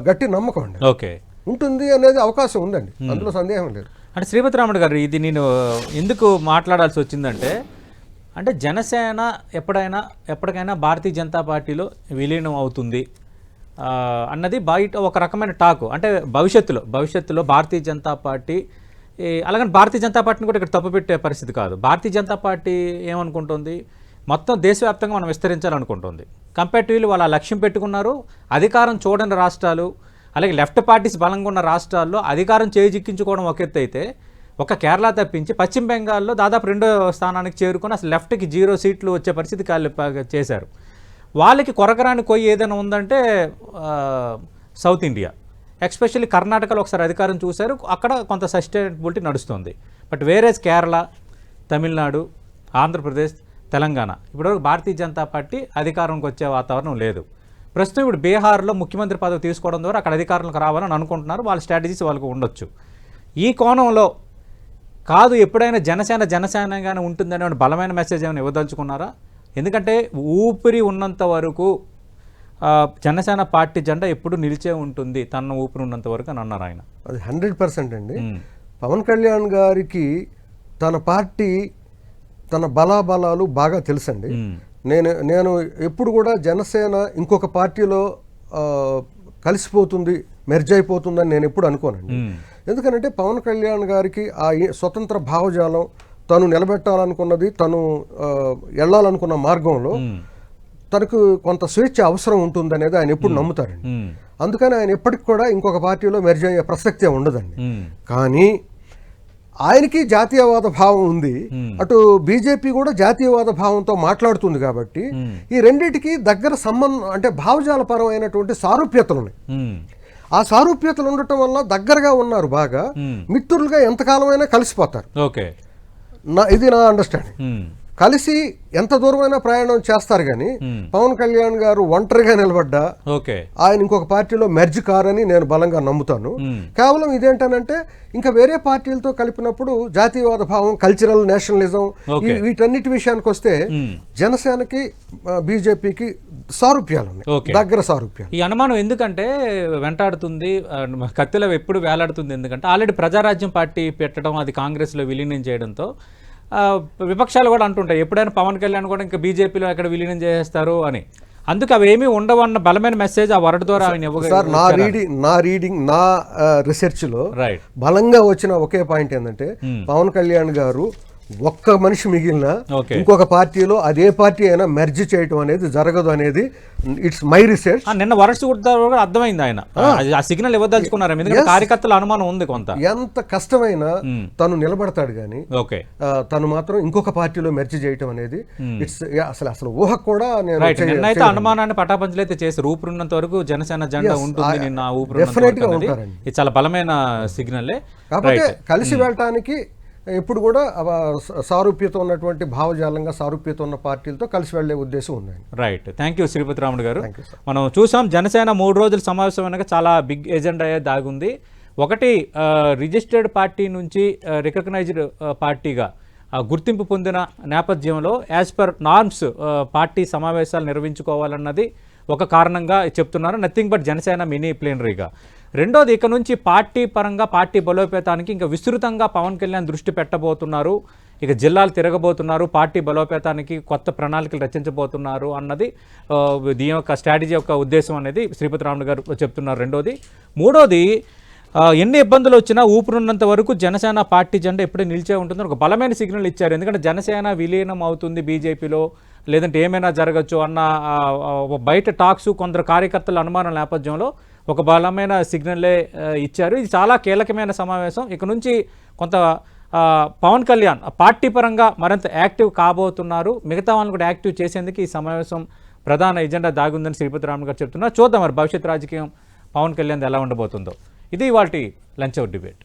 గట్టి నమ్మకం అండి. ఓకే, ఉంటుంది అనేది అవకాశం ఉందండి, అందులో సందేహం లేదు. అంటే శ్రీపతి రాముడు గారు, ఇది నేను ఎందుకు మాట్లాడాల్సి వచ్చిందంటే, అంటే జనసేన ఎప్పటికైనా భారతీయ జనతా పార్టీలో విలీనం అవుతుంది అన్నది బయట ఒక రకమైన టాకు. అంటే భవిష్యత్తులో భారతీయ జనతా పార్టీ అలాగని భారతీయ జనతా పార్టీని కూడా ఇక్కడ తప్పుపెట్టే పరిస్థితి కాదు. భారతీయ జనతా పార్టీ ఏమనుకుంటుంది, మొత్తం దేశవ్యాప్తంగా మనం విస్తరించాలనుకుంటుంది. కంపారిటివ్లీ వాళ్ళు ఆ లక్ష్యం పెట్టుకున్నారు. అధికారం చూడని రాష్ట్రాలు, అలాగే లెఫ్ట్ పార్టీస్ బలంగా ఉన్న రాష్ట్రాల్లో అధికారం చేజిక్కించుకోవడం ఒక ఎత్తు అయితే, ఒక కేరళ తప్పించి పశ్చిమ బెంగాల్లో దాదాపు 2వ స్థానానికి చేరుకొని అసలు లెఫ్ట్కి 0 సీట్లు వచ్చే పరిస్థితి చేశారు. వాళ్ళకి కొరకరాని కొయ్యి ఏదైనా ఉందంటే సౌత్ ఇండియా, ఎస్పెషల్లీ కర్ణాటకలో ఒకసారి అధికారం చూశారు, అక్కడ కొంత సస్టైనబిలిటీ నడుస్తుంది. బట్ వేరేస్ కేరళ, తమిళనాడు, ఆంధ్రప్రదేశ్, తెలంగాణ ఇప్పటివరకు భారతీయ జనతా పార్టీ అధికారంకి వచ్చే వాతావరణం లేదు. ప్రస్తుతం ఇప్పుడు బీహార్లో ముఖ్యమంత్రి పదవి తీసుకోవడం ద్వారా అక్కడ అధికారంలోకి రావాలని అనుకుంటున్నారు. వాళ్ళ స్ట్రాటజీస్ వాళ్ళకు ఉండొచ్చు. ఈ కోణంలో కాదు, ఎప్పుడైనా జనసేనగానే ఉంటుందనే బలమైన మెసేజ్ ఏమైనా ఇవ్వదలుచుకున్నారా? ఎందుకంటే ఊపిరి ఉన్నంత వరకు జనసేన పార్టీ జెండా ఎప్పుడు నిలిచే ఉంటుంది, తన ఊపిరి ఉన్నంత వరకు అని అన్నారు ఆయన. అది 100% అండి. పవన్ కళ్యాణ్ గారికి తన పార్టీ, తన బలాబలాలు బాగా తెలుసండి. నేను ఎప్పుడు కూడా జనసేన ఇంకొక పార్టీలో కలిసిపోతుంది, మెర్జ్ అయిపోతుందని నేను ఎప్పుడు అనుకోనండి. ఎందుకంటే పవన్ కళ్యాణ్ గారికి ఆ స్వతంత్ర భావజాలం, తను నిలబెట్టాలనుకున్నది, తను వెళ్ళాలనుకున్న మార్గంలో తనకు కొంత స్వేచ్ఛ అవసరం ఉంటుందనేది ఆయన ఎప్పుడు నమ్ముతారండి. అందుకని ఆయన ఎప్పటికి కూడా ఇంకొక పార్టీలో మెర్జ్ అయ్యే ప్రసక్తే ఉండదండి. కానీ ఆయనకి జాతీయవాద భావం ఉంది, అటు బీజేపీ కూడా జాతీయవాద భావంతో మాట్లాడుతుంది. కాబట్టి ఈ రెండింటికి దగ్గర సంబంధం, అంటే భావజాలపరమైనటువంటి సారూప్యతలు ఉన్నాయి. ఆ సారూప్యతలు ఉండటం వల్ల దగ్గరగా ఉన్నారు, బాగా మిత్రులుగా ఎంతకాలమైనా కలిసిపోతారు. ఇది నా అండర్స్టాండింగ్. కలిసి ఎంత దూరమైనా ప్రయాణం చేస్తారు. కానీ పవన్ కళ్యాణ్ గారు ఒంటరిగా నిలబడ్డా ఆయన ఇంకొక పార్టీలో మెర్జ్ కారని నేను బలంగా నమ్ముతాను. కేవలం ఇదేంటనంటే ఇంకా వేరే పార్టీలతో కలిపినప్పుడు జాతీయవాద భావం, కల్చరల్ నేషనలిజం, వీటన్నిటి విషయానికి వస్తే జనసేనకి బీజేపీకి సారూప్యాలు ఉన్నాయి, దగ్గర సారూప్యాలు. ఈ అనుమానం ఎందుకంటే వెంటాడుతుంది, కత్తిలో ఎప్పుడు వేలాడుతుంది. ఎందుకంటే ఆల్రెడీ ప్రజారాజ్యం పార్టీ పెట్టడం, అది కాంగ్రెస్లో విలీనం చేయడంతో విపక్షాలు కూడా అంటుంటాయి, ఎప్పుడైనా పవన్ కళ్యాణ్ కూడా ఇంకా బీజేపీలో ఎక్కడ విలీనం చేస్తారు అని. అందుకు అవి ఏమీ ఉండవన్న బలమైన మెసేజ్ ఆ వర్డ్ ద్వారా ఆయన ఇవ్వగలరు. నా రీసెర్చ్లో బలంగా వచ్చిన ఒకే పాయింట్ ఏంటంటే, పవన్ కళ్యాణ్ గారు ఒక్క మనిషి మిగిలిన ఇంకొక పార్టీలో అదే పార్టీ అయినా మెర్జ్ చేయటం అనేది జరగదు అనేది ఇట్స్ మై రీసెర్చ్. నిన్న వరస్ట్ కూడా అర్థమైంది, ఆయన ఆ సిగ్నల్ ఇవ్వదలుచుకున్నారు. ఎందుకంటే కార్యకర్తల అనుమానం ఉంది కొంత. ఎంత కష్టమైనా తను నిలబడతాడు కానీ తను మాత్రం ఇంకొక పార్టీలో మెర్జ్ చేయటం అనేది ఇట్స్ అసలు ఊహ కూడా. నిన్నైతే అనుమానాన్ని పటాపంచలైతే చేశారు, ఊపిరిన్నంత వరకు జనసేన జెండా ఉంటుంది, నిన్న ఊపిరి డెఫినెట్ గా ఉంటారండి. ఇది చాలా బలమైన సిగ్నల్. కాబట్టి కలిసి వెళ్ళటానికి ఎప్పుడు కూడా సారూప్యత ఉన్నటువంటి భావజాలంగా సారూప్యత ఉన్న పార్టీలతో కలిసి వెళ్లే ఉద్దేశం ఉందండి. Right, thank you Sripati Ramudu గారు. మనం చూసాం జనసేన 3 రోజుల సమావేశం వెనక చాలా బిగ్ ఎజెండా దాగుంది. ఒకటి, రిజిస్టర్డ్ పార్టీ నుంచి రికగ్నైజ్డ్ పార్టీగా గుర్తింపు పొందిన నేపథ్యంలో యాజ్ పర్ నార్మ్స్ పార్టీ సమావేశాలు నిర్వహించుకోవాలన్నది ఒక కారణంగా చెప్తున్నారు, నథింగ్ బట్ జనసేన మినీ ప్లేనరీగా. రెండోది, ఇక నుంచి పార్టీ పరంగా పార్టీ బలోపేతానికి ఇంకా విస్తృతంగా పవన్ కళ్యాణ్ దృష్టి పెట్టబోతున్నారు, ఇక జిల్లాలు తిరగబోతున్నారు, పార్టీ బలోపేతానికి కొత్త ప్రణాళికలు రచించబోతున్నారు అన్నది దీని యొక్క స్ట్రాటజీ యొక్క ఉద్దేశం అనేది శ్రీపతి రాముడు గారు చెప్తున్నారు. రెండోది. మూడోది, ఎన్ని ఇబ్బందులు వచ్చినా ఊపిరిన్నంత వరకు జనసేన పార్టీ జెండా ఎప్పుడూ నిలిచే ఉంటుందని ఒక బలమైన సిగ్నల్ ఇచ్చారు. ఎందుకంటే జనసేన విలీనం అవుతుంది బీజేపీలో, లేదంటే ఏమైనా జరగచ్చు అన్న బయట టాక్స్, కొందరు కార్యకర్తల అనుమానం నేపథ్యంలో ఒక బలమైన సిగ్నల్లే ఇచ్చారు. ఇది చాలా కీలకమైన సమావేశం. ఇక నుంచి కొంత పవన్ కళ్యాణ్ పార్టీ పరంగా మరింత యాక్టివ్ కాబోతున్నారు. మిగతా వాళ్ళని కూడా యాక్టివ్ చేసేందుకు ఈ సమావేశం ప్రధాన ఎజెండా దాగుందని శ్రీపతి రాముడు గారు చెప్తున్నారు. చూద్దాం మరి భవిష్యత్ రాజకీయం పవన్ కళ్యాణ్ ఎలా ఉండబోతుందో. ఇది ఇవాల్టి లంచ్ అవర్ డిబేట్.